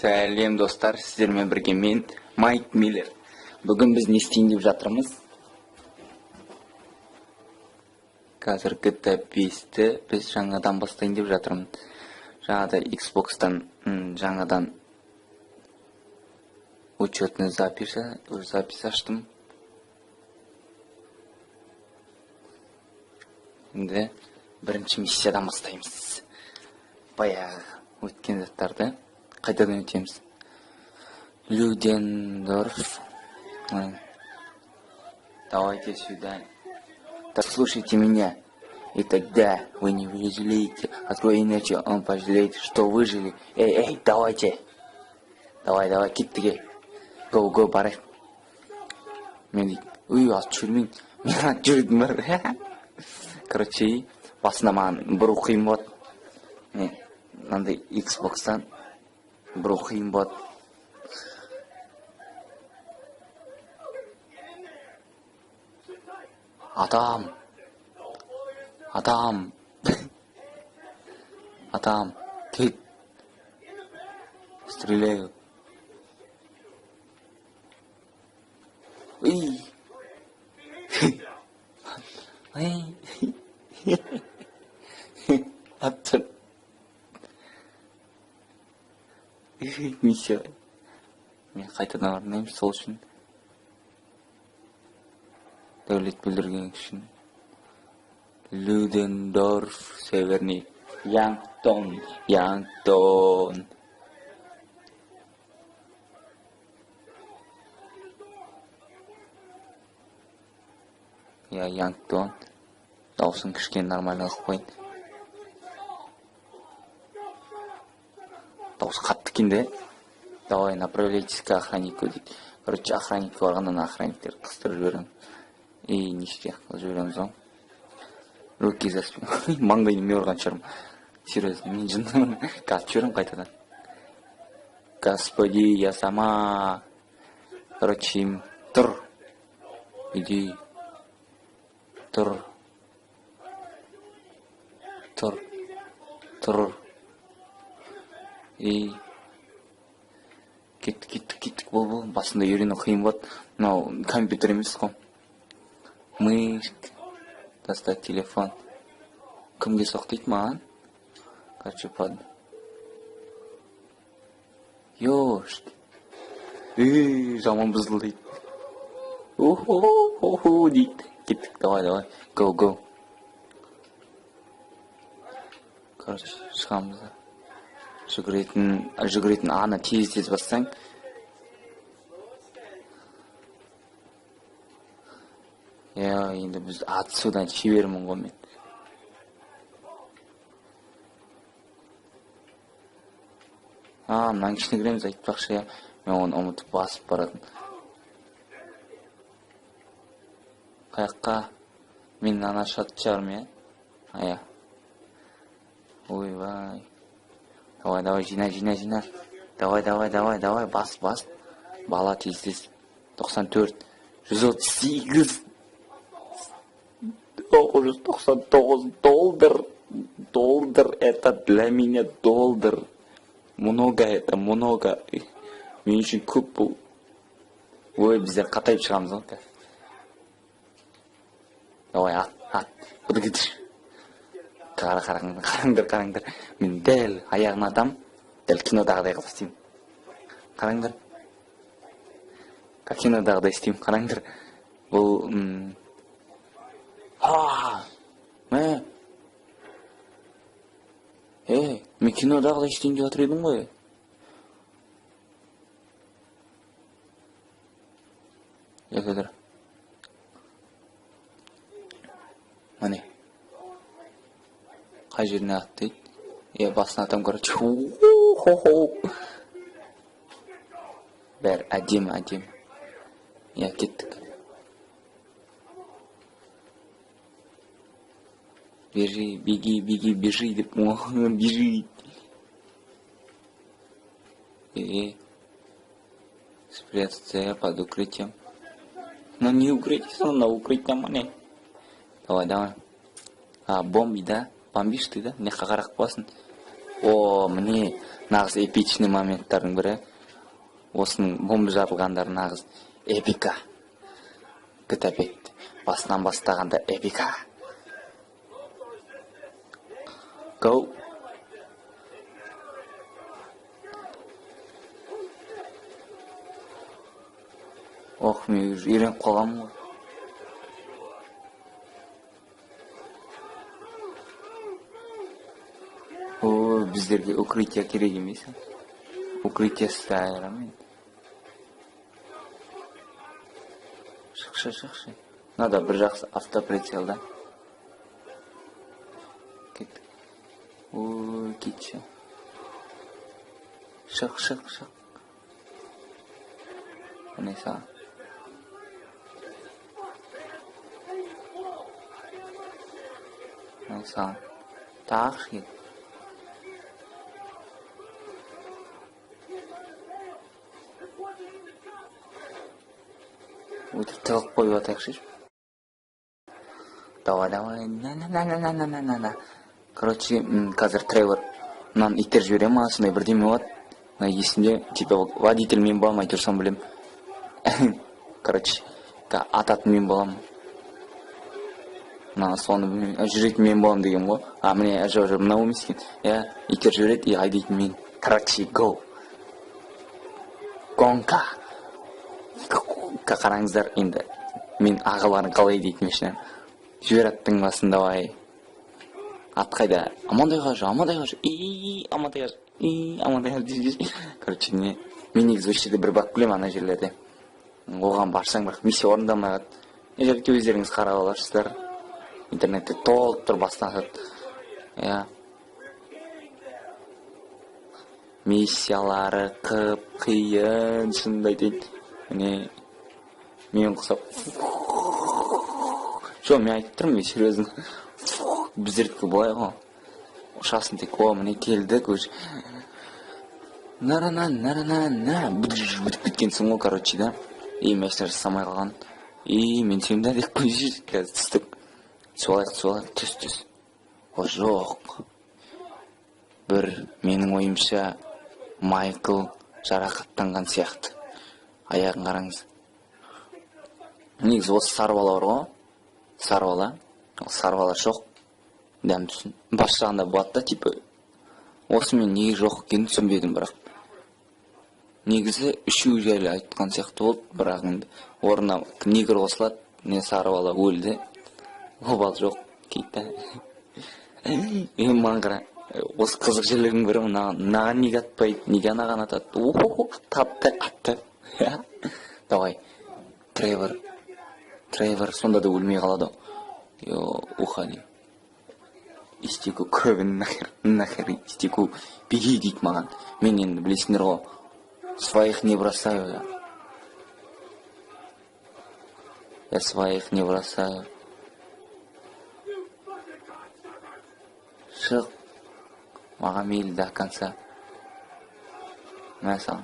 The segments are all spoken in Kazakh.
Сәлем достар, сіздермен бірге мен Майк Миллер. Бүгін біз не істейін деп жатырмыз? Қазір GTA 5-ті біз жаңадан бастайын деп жатырмын. Жаңада Xbox-тан жаңадан учетный запись аштым. Енді бірінші миссиядан бастаймыз. Баяғы өткен заттарды қайтадан өтеміз. Людендорф. Давайте сюда. Так слушайте меня. И тогда вы не пожалеете. Открой, иначе он пожалеет, что выжили. Эй, давайте. Давай, кеттіге. Go, барайық. Мен дейді, ат жүрмейін. Мен ат жүрдім бар. Короче, басына маған бұру қиын болады. Мынандай Xbox-тан бұру қиын болады. Адам, кет. Стреляю. Аттыр. Миссия. Мен қайтадан арнаймын сол үшін. Дәулет білдірген үшін. Людендорф, Северный. Янгтон. Янгтон. Дауысын кішкене нормально қылып қойын. Дауыс қатты кенде. Давай, направляйтесь к охраннику дейді. Короче, охранникке барғаннан охранниктер қыстырып жіберем. Неше қылып жібереміз оң. Руки за спину. Маңдайын мен ұрған шығарым. Серьезно, мен жындымын. Қатып жіберем қайтадан. Господи, я сама. Короче, тұр. Иди. Тұр. Кеттік, бол. Басында үйрену қиын болады. Мынау компьютер емес қой. Мышка. Достать телефон. Кімге соқ дейді маған? Короче, под. Ёшт. Жаман бұзыл дейді. О-хо-хо дейді. Кеттік, давай. Go. Короче, шығамыз. Жүгіретін аны тез бассаң. Енді біз атысудан шебермін ғой мен. Мынан кішіне кіреміз айтпақшы. Мен оны ұмытып басып баратын. Қаяққа? Мен ана шатты шығарым, ая? Ойбай. Давай, жина. Давай, бас. Бала тез. 94, 138, 999 $. Это для меня $. Много. Мен үшін көп бұл. Ой, біздер қатайып шығамыз ғой. Давай, ат. Бұды кетір. Қараңдар. Мен дәл аяғын адам, дәл кинодағыдай қылып істеймін. Қараңдар. Кинодағыдай істеймін. Қараңдар. Бұл... Мен кинодағыдай істейін деп жатыр едім ғой. Екедір. Мане. Қай жеріне ат дейді? Басына атам көрі. Бәр, әдем. Кеттік. Бежи деп. Бежи. Спрятаться под укрытием. Но не укрытие, на укрытие мане. Давай. Бомби, да? Бомбишь ты, да? Не хахарах пасын. О, міне нағыз эпичный моменттардың бірі. Осының бомба жарылғандар нағыз эпика. Гтапет басынан бастағанда эпика. Go. Ох, мен үйреніп қалғанмын ғой. О, біздерге укрытие керек емес. Укрытие стайрамен. Шықшы. Надо бір жақсы автоприцел, да? Кет. Ой, кетші. Шық. Міне саған. Міне саған. Тақшы кет. Өйтіп тығып қойып атайықшы. Давай. На. Короче, қазір Тревор мынаны иттер жібере ма, сондай бірдеме болады. Есімде, типа водитель мен болам, айтырсам білем. Короче, ататын мен болам. Соны білмеймін, жүретін мен болам деген ғой. Міне әжеу мынау емес екен. Иттер жібереді, айдайтын мен. Короче, go. Гонка. Қараңыздар, енді мен ағаларын қалай дейтін машинаны. Жібер аттың басын, давай. Ат қайда? Амандай қажы. Амандай қажы. Короче, мен негізі осы жерде бір бақ білем ана жерлерде. Оған барсаң бірақ миссия орындамай қат. Жерде өздеріңіз қарап аларсыздар. Интернетте толып тұр бастан сат. Миссиялары қиын, шындай дейін. Міне мен құсап. Мен айтып тұрмын, мен серьезно. Біздердікі болай ғой. Ұшасын тек, міне келді көш. Нарана. Бүтіп кеткенсің ғой, короче, да. Мәшінер жасамай қалған. Мен сенімді дек көзі қазір түстік. Солайық, түс. О, жоқ. Бір менің ойымша Майкл жарақаттанған сияқты. Аяғын қараңыз. Негізі осы сарбала бар ғой. Сарбала жоқ. Дәм түсін. Бас жағында болады да, типа. Осы мен неге жоқ екенін түсінбедім, бірақ. Негізі үшеу жайлы айтқан сияқты болды, бірақ енді орнына негр қосылады, не сарбала өлді. Обал жоқ, кейті. Маған қара. Осы қызық жерлердің бірі мынаған неге атпайды, неге анаған атады. Тапты, атты. Давай. Тревор сонда да өлмей қалады. Ухали. Истеку көбін нахер истеку беги дейді маған. Мен енді білесіңдер ғой. Своих не бросаю. Я своих не бросаю. Шық. Маған мейлі до конца. Мә саған.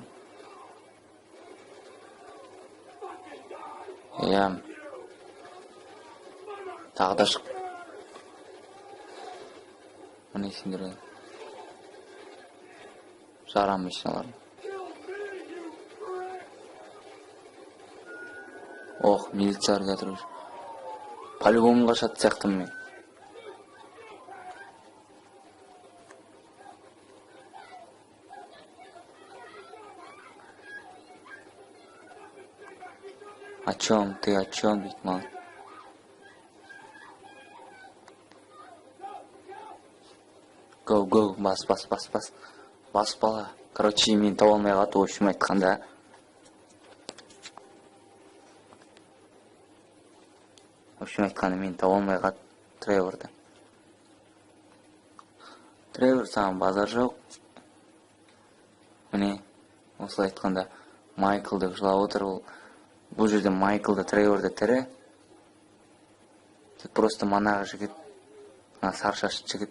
Тағы да шық. Міне сендер. Жарам машиналарын. Ох, милициялар келатыр. По-любому қашады сияқтымын мен. О чем дейді маған. Go, бас бала. Короче, мен таба алмай қалды, в общем айтқанда. Мен таба алмай қалды Треворды. Тревор саған базар жоқ. Міне, осылай айтқанда Майкл деп жылап отыр ол. Бұл жерде Майклды, Треворды тірі. Тек просто манағы жігіт, саршашы жігіт.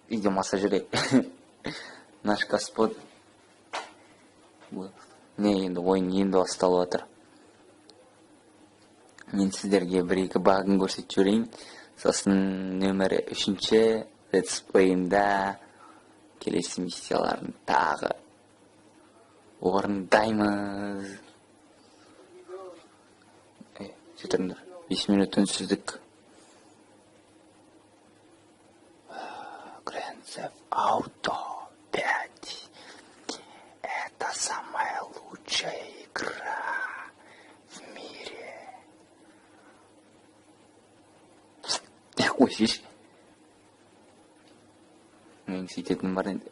Идем массажирей. Наш господ. Не, енді ойын енді басталып жатыр. Мен сіздерге бір-екі багын көрсетіп жіберейін. Сосын нөмірі 3-ші Let's Play'imda келесі миссияларын тағы орындаймыз. Жетіріңдер, 5 минут үнсіздік. Grand Theft Auto 5. Это самая лучшая игра в мире. Ой, шеш. Мен сөйтетінім бар енді.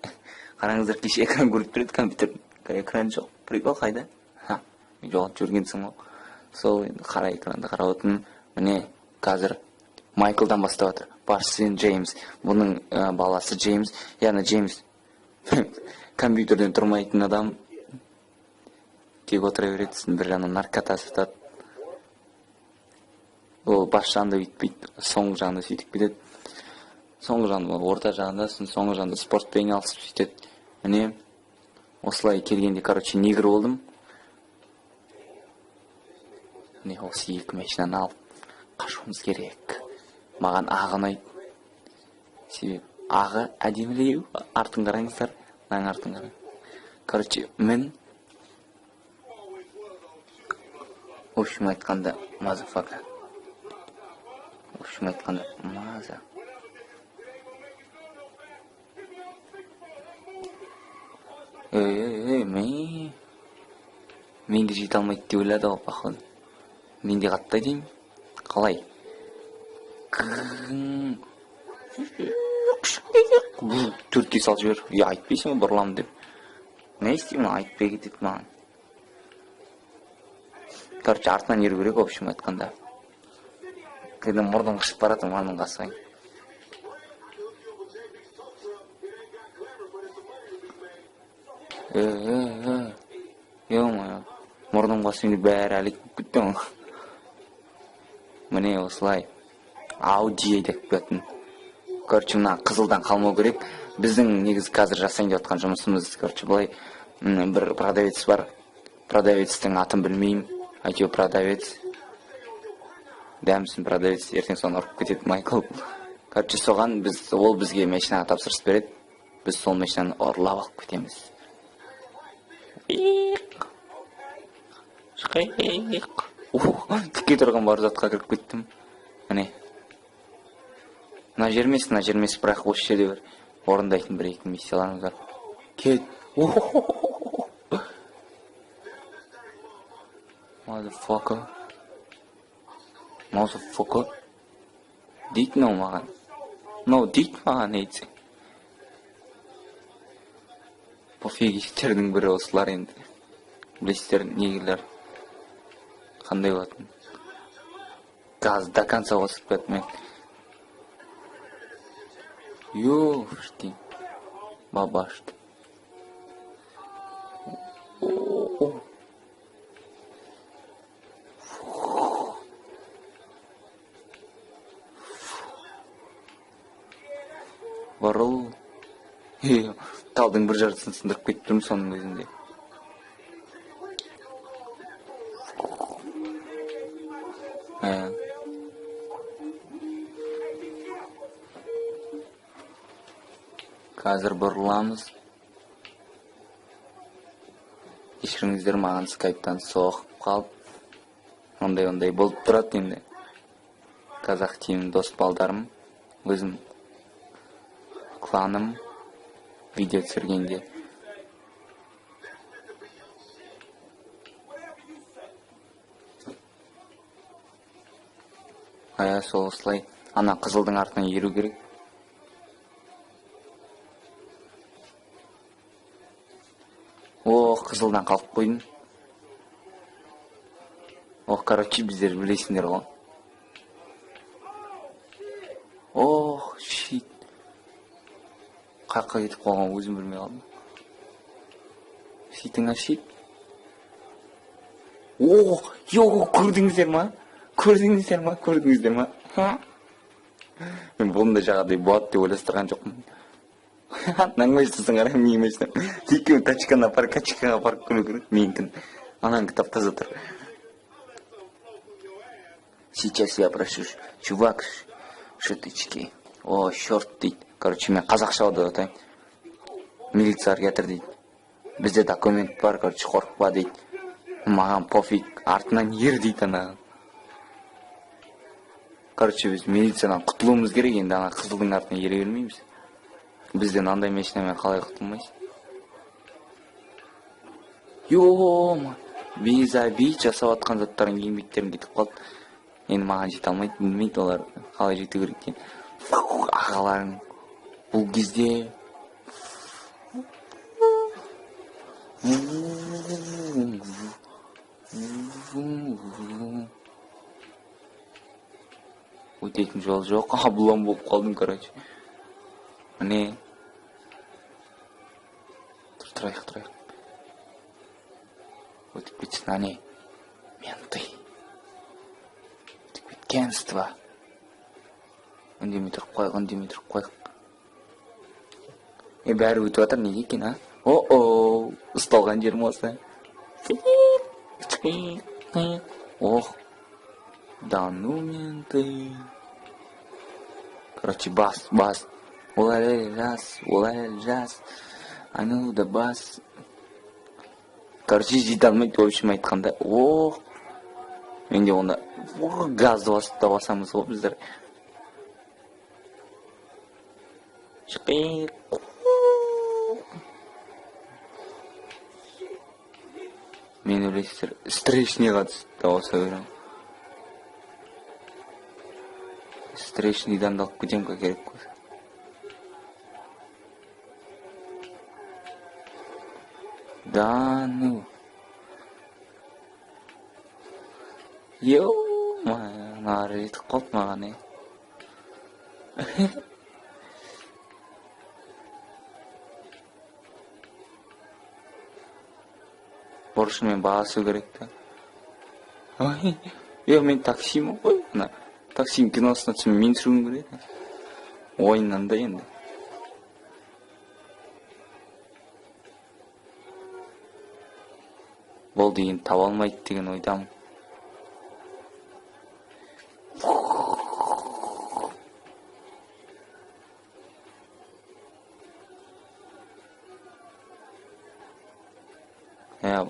Қараңыздар, кеше экран көріп тұреді компьютер. Экран жоқ. Прикол қайда? Жоқ, жүргенсің ғой. Сол енді қара экранды қарап отырмын. Міне қазір Майклдан бастап жатыр. Барсын Джеймс. Бұның баласы Джеймс. Яғни Джеймс компьютерден тұрмайтын адам. Тек отыра береді. Бір жағынан наркота сатады. Ол бас жағында бүйтпейді. Соңғы жағында сөйтіп кетеді. Соңғы жағында, орта жағында, соңғы жағында спортпен айналысып сөйтеді. Міне осылай келгенде, негр болдым. Міне осы екі машинаны алып қашуымыз керек. Маған ағы ұнайды. Себебі ағы әдемілеу. Артын қараңыздар. Мынаның артын қараңыз. Мен в общем айтқанда мазафака. В общем айтқанда маза. Менде жете алмайды деп ойлады ғой, походу. Менде қатты деймін. Қалай? Төртке салып жібер. Айтпайсың ғой, бұрыламын деп. Не істеймін, айтпай кетеді маған. Артынан еру керек, в общем айтқанда. Когда мұрдың қышып баратым, мұрдың қасығайын. Ё-моё, мұрдың қасығында бәрі әлек күттің. Міне осылай. Ауди деп көтін. Мына қызылдан қалмау керек. Біздің негіз қазір жасайын деп отқан жұмысымыз. Былай бір продавец бар. Продавецтің атын білмеймін. Әйтеу продавец. Дәмсін продавец. Ертең соны ұрып кетеді Майкл. Соған ол бізге машинаға тапсырыс береді. Біз сол машинаны ұрлап алып кетеміз. Тіке тұрған бар затқа кіріп кеттім. Міне. Мына жермес, бірақ осы жерде бір орындайтын бір-екі миссияларымыз бар. Кет. Motherfucker. Дейт мынау маған. Дейт маған ейтсің. Пофигистердің бірі осылар енді. Білесіздер, негілер қандай болатын. Газ до конца қосып кетті мен. Ёшки. Бабашты. Барыл. Талдың бір жартысын сындырып кеттім соның өзінде. Қазір бұрыламыз. Кешіріңіздер, маған скайптан соғып қалып. Ондай болып тұрады енді. Қазақ тиім дос балдарым. Өзім кланым видео түсіргенде. Сол осылай. Ана қызылдың артынан еру керек. Қызылдан қалып қойдым. Біздер білесіңдер ғой. Шит. Қаққа кетіп қалған өзім білмей қалдым. Шитіңа шит. Көрдіңіздер ма? Мен бұндай жағадай болады деп ойластырған жоқпын. Наңмайсың қарай мен еместен. Екеуін тачкаға апарып көмек керек. Менікін. Анаң кітап таза тұр. Сейчас я прошу, чувак, шуточки. О, черт дейді. Короче, мен қазақша деп атайын. Милициялар кетір дейді. Бізде документ бар, короче, қорықпа дейді. Маған пофиг, артынан ер дейді ана. Короче, біз милициядан құтылуымыз керек, енді ана қызылдың артынан ере бермейміз. Бізден андай машинамен қалай құтылмайсыз? Йома, виза-ви жасап атқан заттардың еңбектерін кетіп қалды. Енді маған жете алмайды, білмейді олар қалай жету керек екен. Ағаларың бұл кезде өтетін жол жоқ, абылам болып қалдым, короче. Міне. Тұрайық. Өтіп кетсін, ане. Менты. Өтіп кеткенство. Үндемей тұрып қойық. Бәрі өтіп атыр, неге екен, а? О-о, ұсталған жерім осы. Ох, да ну менты. Короче, бас. Олай жас. Аны да бас. Короче, жете алмайды, в общем айтқанда. Ох, менде онда газды басамыз ғой біздер. Шықиқ. Мен ойлайсыздар, встречныйға түсті болса көрем. Встречныйдан да алып кетем керек болса. Да ну. Нары етіп қалды маған, Борышымен бағасы керек та. Мен таксимін ғой. Таксим киносына түсім мен сүргім көреді. Ойыннан да енді. Бұл деген таба алмайды деген ойдамын.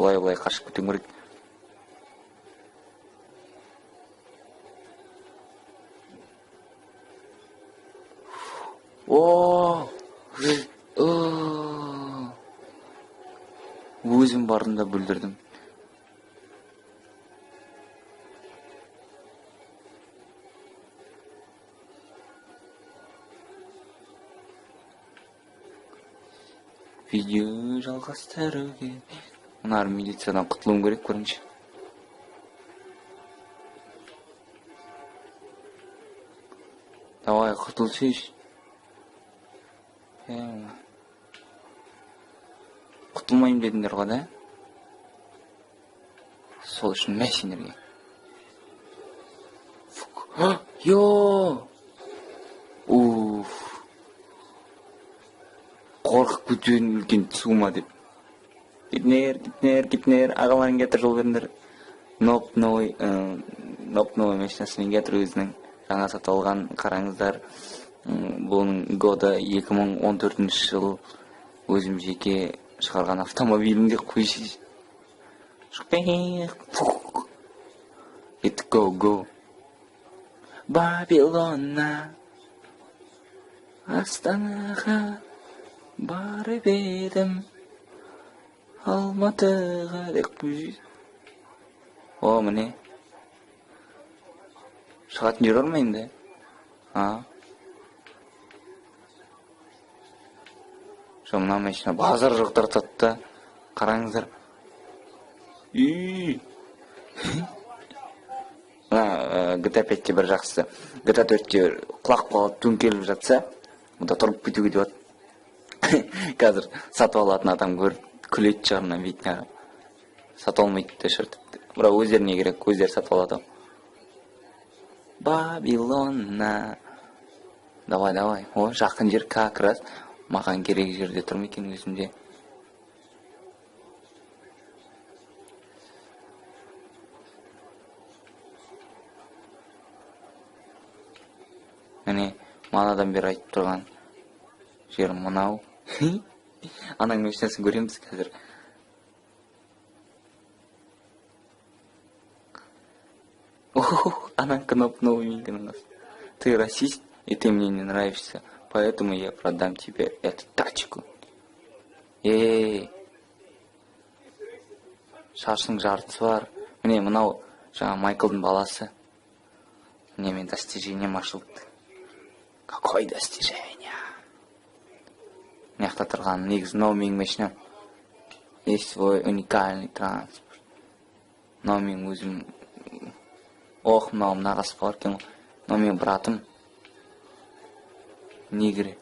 Былай қашып кетем керек. Өзім барында бүлдірдім. Видео жалғастыруге. Мына милициядан құтылуым керек көрінше. Давай, құтылсайшы. Құтылмайым дедіңдер ғой, да? Сол үшін мә сендерге. Қорқып кетуін үлкен суыма деп. Кетінер, ағаларын кетір жол беріндер. Нопновой машинасымен кетір өзінің жаңа сатылған, қараңыздар. Бұның года 2014 жыл өзім жеке шығарған автомобилімде қойшы. It's go. Бабилона Астанаға барып едім. Алматыға деп қойшы. Міне. Шығатын жер орма енді. Мына машина базар жоқтар татты. Қараңыздар. GTA 5-те бір жақсы. GTA 4-те құлақ қалып төңкеліп жатса, мұнда тұрып кетуге деп от. Қазір сатып алатын адам көріп күлет жағынан бейтіне сатып алмайды да шыртыпты. Бірақ өздеріне керек, өздері сатып алады. Бабилона. Давай. Жақын жер как раз. Маған керек жерде тұрмы екен өзімде. Міне манадан бері айтып тұрған жерім мынау. Анаң ешнәрсін көреміз қазір. Она кнопку новенькая на нас. Ты расист, и ты мне не нравишься, поэтому я продам тебе эту тачку. Шашың жартысы бар. Міне мынау жаңа Майклдың баласы. Мне мен достижением ашылды. Какое достижение? Мына тұрған негізі мынау менің машинам. Есть свой уникальный транспорт. Мынау менің өзім. Мынау мынағасы бар екен. Мынау менің братым. Негрі.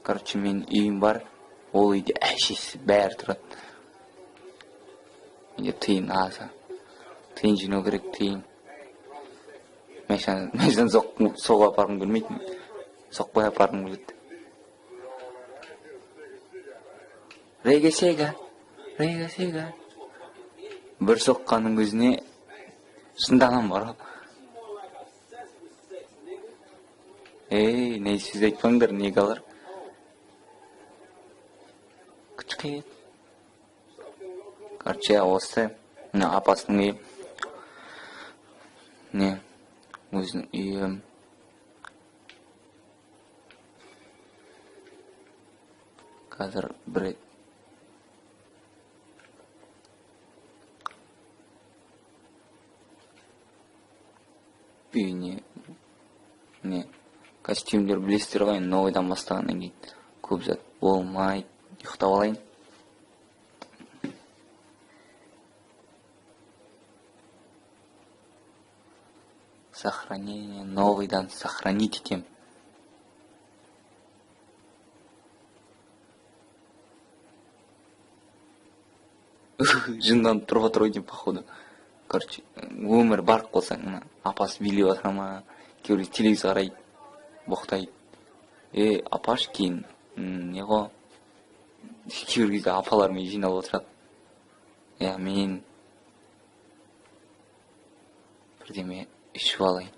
Короче, менің үйім бар. Ол үйде әшесі бәрі тұрады. Менде тиын азы. Тиын жинау керек, тиын. Мен соға апарғым келмейтін. Соқпай апарғым келеді. Рейга сега. Бір соққаның өзіне шынданам бар. Не сөз айтпаңдар, негалар. Күчқет. Короче, осы апасының үйі. Не, өзінің үйі. Қазір бір үйіне не костюмдер білесіздер ғой, новыйдан бастағаннан кейін көп зат болмайды. Ұйықтап алайын. Сохранение, новыйдан сохранить етем. Жынданып тұрға тұр ойден, походу. Короче, өмір барқ болсаң, апасы билеп отыр ма, кейбір телевизор қарайды, боқтайды. Апаш кейін, не ғой? Кейбір кезде апалармен жинап отырады. Мен бірдеме ішіп алайын.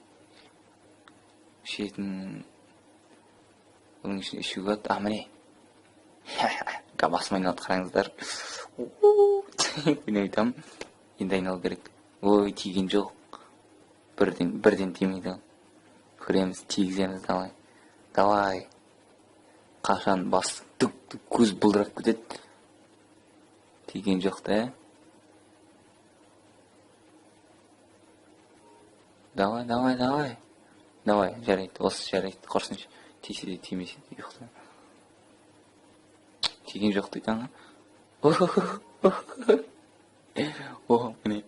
Ішетін... Оның ішін ішуге ат, міне. Басым айналды, қараңыздар. Мен айтам, енді айналу керек. Ой, тиген жоқ. Бірден тимейді. Көреміз, тигіземіз, давай. Давай. Қашан бас түк көз бұлдырап кетеді. Тиген жоқ та. Давай. Давай, жарайды. Осы жарайды. Қорсыншы. Тисе де тимесе де ұйықта. Тиген жоқ дейді аңа. Міне.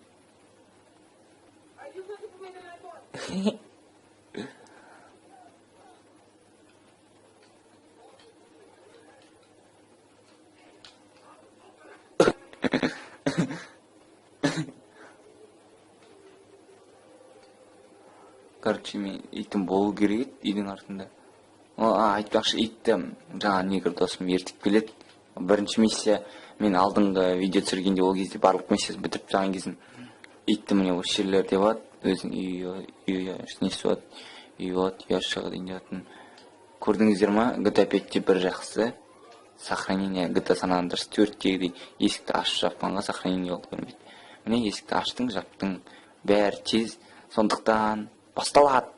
Короче, мен итім болу керек еді, үйдің артында. Айтпақшы, итті жаңа негр досым ертіп келеді. Бірінші миссия, мен алдыңғы видео түсіргенде ол кезде барлық миссиясын бітіріп тұрған кезім. Итті міне осы жерлерде бат, өзің үйі, несі бат, үйі бат, ұяшығы дейінде батын. Көрдіңіздер ма? GTA 5-те бір жақсы сохранение, GTA San Andreas 4-тегідей есікті ашып жапқанға сохранение олды көрмейді. Міне есікті аштың, жаптың, бәрі тез, сондықтан басталады.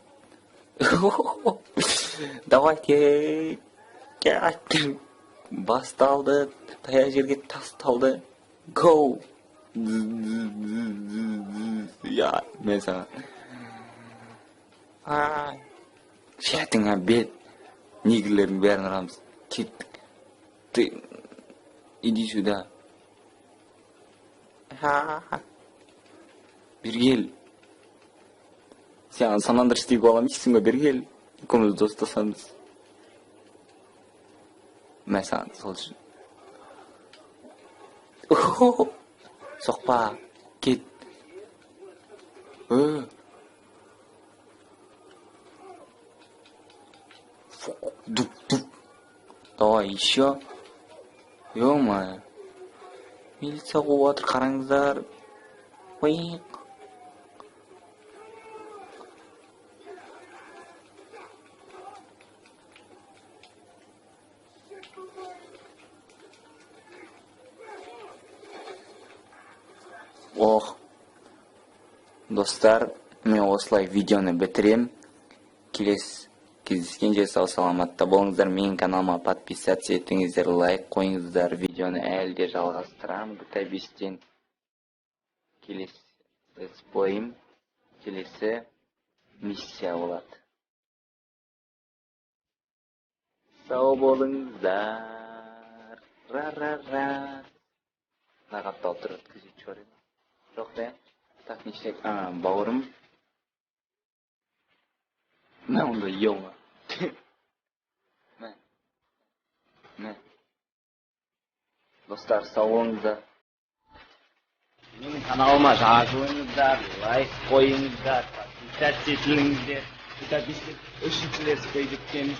Давайте. Басталды, тая жерге тасталды. Go. Мен саған. Шәтіңа бет. Негрлердің бәрін ұрамыз. Кеттік. Ты иди сюда. Бергел. Сен San Andreas дейгі аламайсың ба, бергел. Екеуміз достасамыз. Мен саған сол үшін. Соқпа, кет. Давай, еще. Ё-моё. Милиция қуып отыр, қараңыздар. Ох. Достар, мен осылай видеоны бітірем. Келесі кездескенше сау саламатта болыңыздар. Менің каналыма подписаться етіңіздер, лайк қойыңыздар. Видеоны әлі де жалғастырам. Гта5-тен келесі летсплейім, келесі миссия болады. Сау болыңыздар. Ра-ра-ра. Нағатта отырып өткізіп жібереді. Жоқ та, так ништек, бауырым. Мә онда ема. Мә. Достар, сау болыңыздар. Менің каналыма жазылыңыздар, лайк қойыңыздар, подписаться етіңіздер. Гта5-тен 3-ші летсплейді күтеміз.